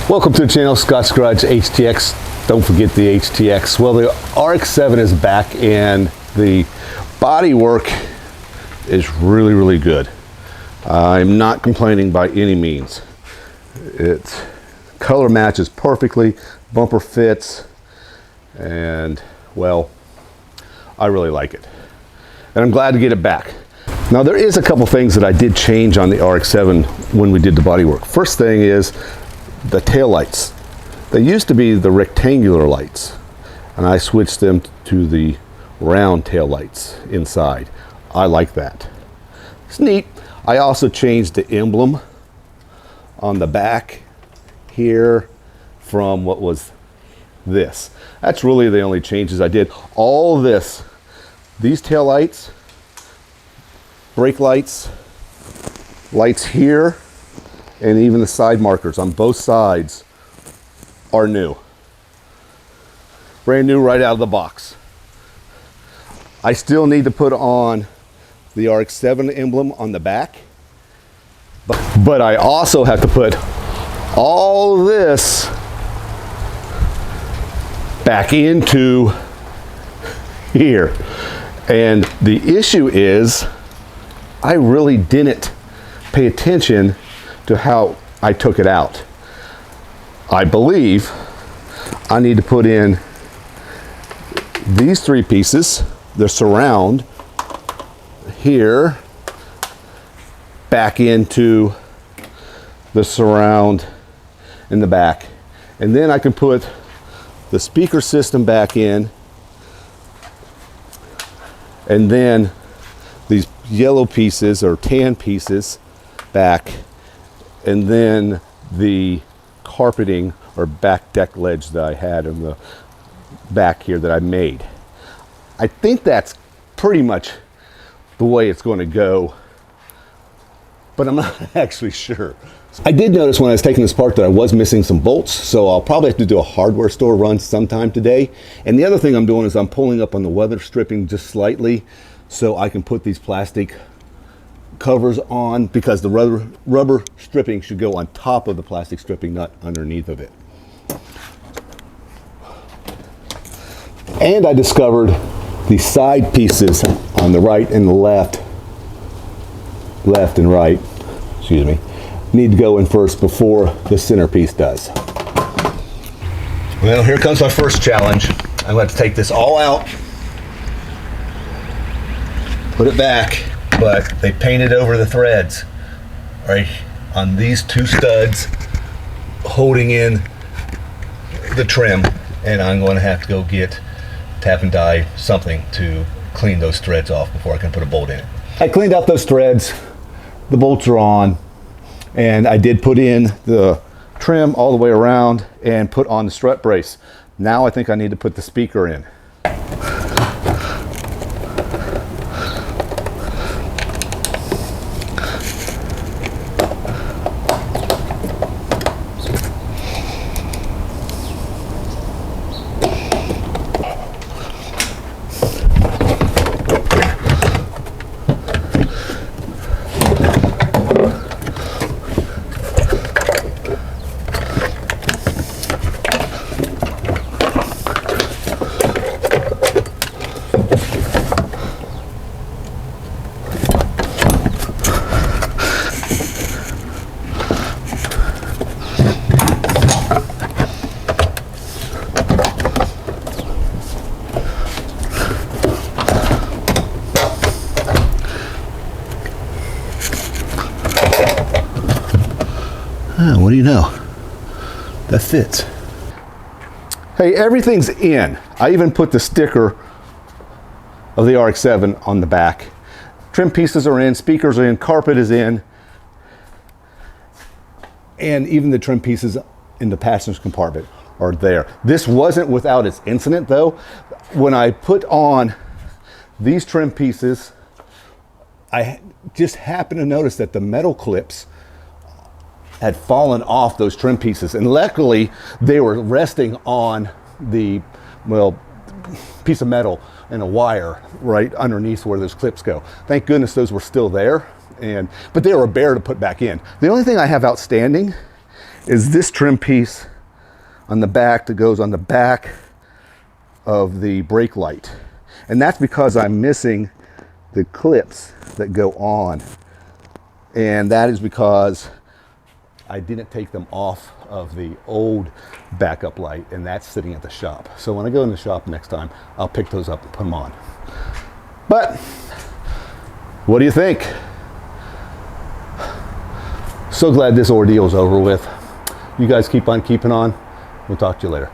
Welcome to the channel, Scott's Garage HTX. Don't forget the HTX. Well, the RX7 is back and the body work is really good. I'm not complaining by any means. Its color matches perfectly, bumper fits, and well, I really like it. And I'm glad to get it back. Now there is a couple things that I did change on the RX7 when we did the body work. First thing is the tail lights. They used to be the rectangular lights, and I switched them to the round tail lights inside. I like that. It's neat. I also changed the emblem on the back here from what was this. That's really the only changes I did. All this, these tail lights, brake lights, lights here, and even the side markers on both sides are new. Brand new right out of the box. I still need to put on the RX7 emblem on the back, but I also have to put all this back into here. And the issue is I really didn't pay attention to how I took it out. I believe I need to put in these three pieces, the surround here, back into the surround in the back. And then I can put the speaker system back in, and then these yellow pieces or tan pieces back, and then the carpeting or back deck ledge that I had in the back here that I made. I think that's pretty much the way it's going to go, but I'm not actually sure. I did notice when I was taking this apart that I was missing some bolts, so I'll probably have to do a hardware store run sometime today. And the other thing I'm doing is I'm pulling up on the weather stripping just slightly so I can put these plastic covers on, because the rubber stripping should go on top of the plastic stripping, not underneath of it. And I discovered the side pieces on the right and the left and right, excuse me, need to go in first before the centerpiece does. Well, here comes my first challenge. I'm going to take this all out, put it back, but they painted over the threads right on these two studs holding in the trim, and I'm going to have to go get tap and die something to clean those threads off before I can put a bolt in it. I cleaned out those threads, the bolts are on, and I did put in the trim all the way around and put on the strut brace. Now I think I need to put the speaker in. What do you know? That fits. Hey, everything's in. I even put the sticker of the RX7 on the back. Trim pieces are in, speakers are in, carpet is in, and even the trim pieces in the passenger compartment are there. This wasn't without its incident though. When I put on these trim pieces, I just happened to notice that the metal clips had fallen off those trim pieces, and luckily they were resting on the, well, piece of metal and a wire right underneath where those clips go. Thank goodness those were still there, but they were bare to put back in. The only thing I have outstanding is this trim piece on the back that goes on the back of the brake light. And that's because I'm missing the clips that go on. And that is because I didn't take them off of the old backup light, and that's sitting at the shop. So when I go in the shop next time, I'll pick those up and put them on. But what do you think? So glad this ordeal is over with. You guys keep on keeping on. We'll talk to you later.